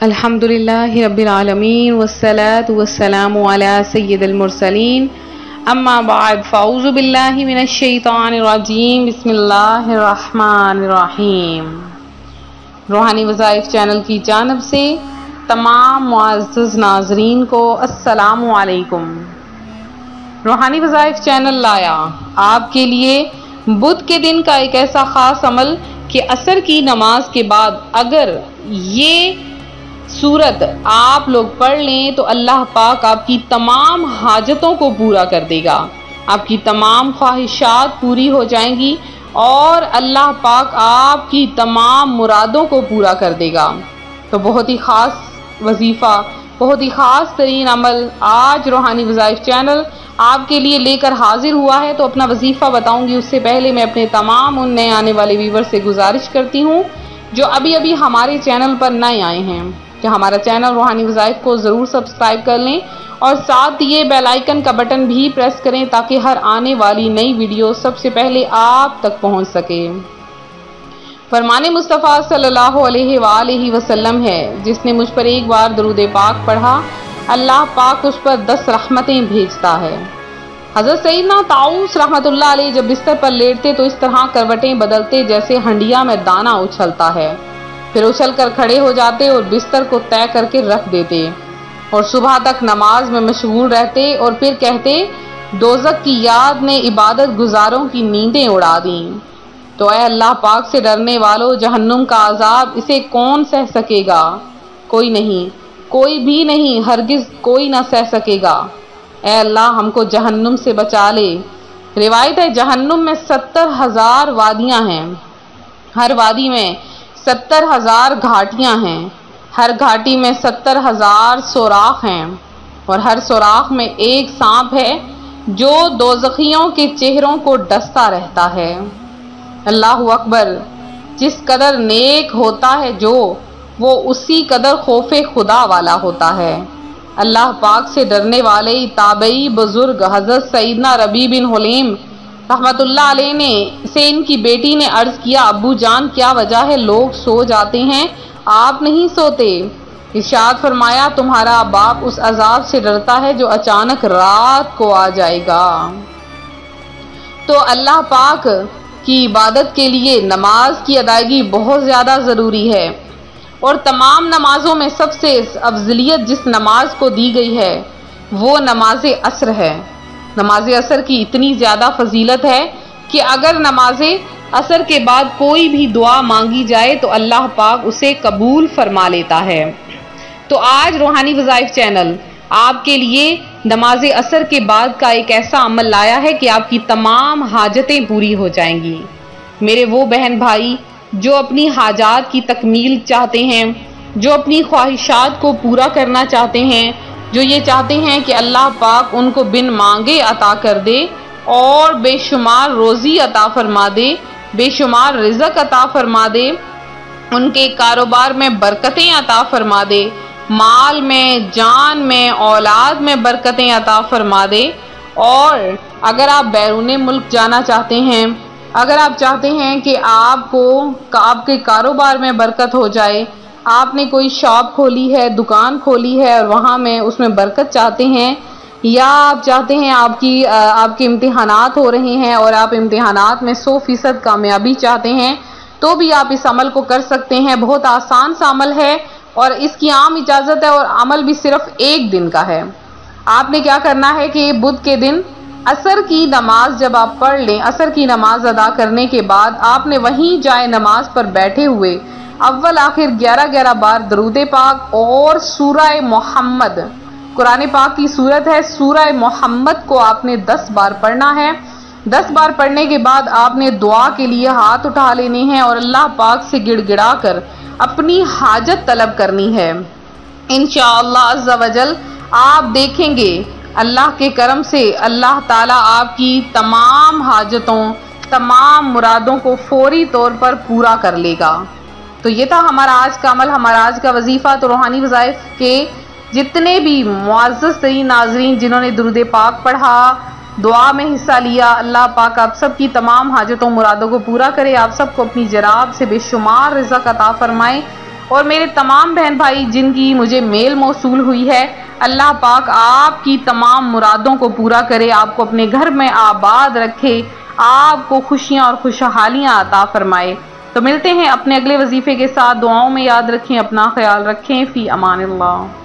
अल्हम्दुलिल्लाहि रब्बिल आलमीन वस्सलातु वस्सलामु अला सय्यिदिल मुरसलीन अम्मा बाद फ़अऊज़ु बिल्लाहि मिनश शैतानिर रजीम बिस्मिल्लाहिर रहमानिर रहीम। रूहानी वज़ाइफ चैनल की जानिब से तमाम मुअज़्ज़ज़ नाज़रीन को अस्सलामु अलैकुम। रूहानी वज़ाइफ चैनल लाया आपके लिए बुध के दिन का एक ऐसा ख़ास अमल कि असर की नमाज के बाद अगर ये सूरत आप लोग पढ़ लें तो अल्लाह पाक आपकी तमाम हाजतों को पूरा कर देगा, आपकी तमाम ख्वाहिशात पूरी हो जाएंगी और अल्लाह पाक आपकी तमाम मुरादों को पूरा कर देगा। तो बहुत ही ख़ास वजीफ़ा, बहुत ही ख़ास तरीन अमल आज रूहानी वज़ाइफ चैनल आपके लिए लेकर हाजिर हुआ है। तो अपना वजीफ़ा बताऊंगी उससे पहले मैं अपने तमाम उन नए आने वाले व्यूवर से गुजारिश करती हूँ जो अभी अभी हमारे चैनल पर नए आए हैं कि हमारा चैनल रूहानी वज़ाइफ को ज़रूर सब्सक्राइब कर लें और साथ ये बेल आइकन का बटन भी प्रेस करें ताकि हर आने वाली नई वीडियो सबसे पहले आप तक पहुंच सके। फरमाने मुस्तफ़ा सल्लल्लाहु अलैहि वसल्लम है, जिसने मुझ पर एक बार दरूद पाक पढ़ा अल्लाह पाक उस पर 10 रहमतें भेजता है। हज़रत सईदना ताऊस रहमतुल्लाह अलैह जब बिस्तर पर लेटते तो इस तरह करवटें बदलते जैसे हंडिया में दाना उछलता है, फिर उछल कर खड़े हो जाते और बिस्तर को तय करके रख देते और सुबह तक नमाज में मशगूल रहते और फिर कहते दोज़ख की याद ने इबादत गुजारों की नींदें उड़ा दी। तो ऐ अल्लाह पाक से डरने वालों, जहन्नुम का अजाब इसे कौन सह सकेगा? कोई नहीं, कोई भी नहीं, हरगिज कोई ना सह सकेगा। ऐ अल्लाह हमको जहन्नुम से बचा ले। रिवायत है जहन्नुम में 70,000 वादियां हैं, हर वादी में 70,000 घाटियां हैं, हर घाटी में 70,000 सुराख हैं और हर सुराख में एक सांप है जो दोज़खियों के चेहरों को डसता रहता है। अल्लाहु अकबर। जिस कदर नेक होता है जो, वो उसी कदर खौफे खुदा वाला होता है। अल्लाह पाक से डरने वाले ताबई बुजुर्ग हज़रत सईदना रबी बिन हुलैम रहमतुल्लाह अलैह ने से इनकी बेटी ने अर्ज किया, अब्बू जान क्या वजह है लोग सो जाते हैं आप नहीं सोते? इरशाद फरमाया तुम्हारा बाप उस अजाब से डरता है जो अचानक रात को आ जाएगा। तो अल्लाह पाक की इबादत के लिए नमाज की अदायगी बहुत ज़्यादा ज़रूरी है और तमाम नमाजों में सबसे अफजलियत जिस नमाज को दी गई है वो नमाज असर है। नमाज असर की इतनी ज़्यादा फजीलत है कि अगर नमाज असर के बाद कोई भी दुआ मांगी जाए तो अल्लाह पाक उसे कबूल फरमा लेता है। तो आज रूहानी वज़ाइफ चैनल आपके लिए नमाज असर के बाद का एक ऐसा अमल लाया है कि आपकी तमाम हाजतें पूरी हो जाएंगी। मेरे वो बहन भाई जो अपनी हाजात की तकमील चाहते हैं, जो अपनी ख्वाहिशात को पूरा करना चाहते हैं, जो ये चाहते हैं कि अल्लाह पाक उनको बिन मांगे अता कर दे और बेशुमार रोज़ी अता फरमा दे, बेशुमार रिज़्क़ अता फरमा दे, उनके कारोबार में बरकतें अता फरमा दे, माल में, जान में, औलाद में बरकतें अता फरमा दे। और अगर आप बैरून मुल्क जाना चाहते हैं, अगर आप चाहते हैं कि आपके कारोबार में बरकत हो जाए, आपने कोई शॉप खोली है, दुकान खोली है और वहाँ में उसमें बरकत चाहते हैं, या आप चाहते हैं आपके इम्तिहानात हो रहे हैं और आप इम्तिहानात में 100% कामयाबी चाहते हैं, तो भी आप इस अमल को कर सकते हैं। बहुत आसान सा अमल है और इसकी आम इजाज़त है और अमल भी सिर्फ एक दिन का है। आपने क्या करना है कि बुध के दिन असर की नमाज जब आप पढ़ लें, असर की नमाज अदा करने के बाद आपने वहीं जाए नमाज पर बैठे हुए अव्वल आखिर 11-11 बार दरूद पाक और सूरह मोहम्मद, कुरान पाक की सूरत है सूरह मोहम्मद को आपने 10 बार पढ़ना है। 10 बार पढ़ने के बाद आपने दुआ के लिए हाथ उठा लेने हैं और अल्लाह पाक से गिड़गिड़ा कर अपनी हाजत तलब करनी है। इंशाअल्लाह अज़्ज़ा वजल आप देखेंगे अल्लाह के करम से अल्लाह ताला आपकी तमाम हाजतों, तमाम मुरादों को फौरी तौर पर पूरा कर लेगा। तो ये था हमारा आज का अमल, हमारा आज का वजीफ़ा। तो रूहानी वज़ाइफ के जितने भी मुअज़्ज़ज़ तरीन नाज़रीन जिन्होंने दुरूद पाक पढ़ा, दुआ में हिस्सा लिया, अल्लाह पाक आप सब की तमाम हाजतों मुरादों को पूरा करे, आप सबको अपनी जनाब से बेशुमार रिज़्क़ अता फरमाए और मेरे तमाम बहन भाई जिनकी मुझे मेल मौसूल हुई है, अल्लाह पाक आपकी तमाम मुरादों को पूरा करे, आपको अपने घर में आबाद रखे, आपको खुशियाँ और खुशहालियाँ अता फरमाए। तो मिलते हैं अपने अगले वजीफे के साथ। दुआओं में याद रखें, अपना ख्याल रखें। फ़ी अमानिल्लाह।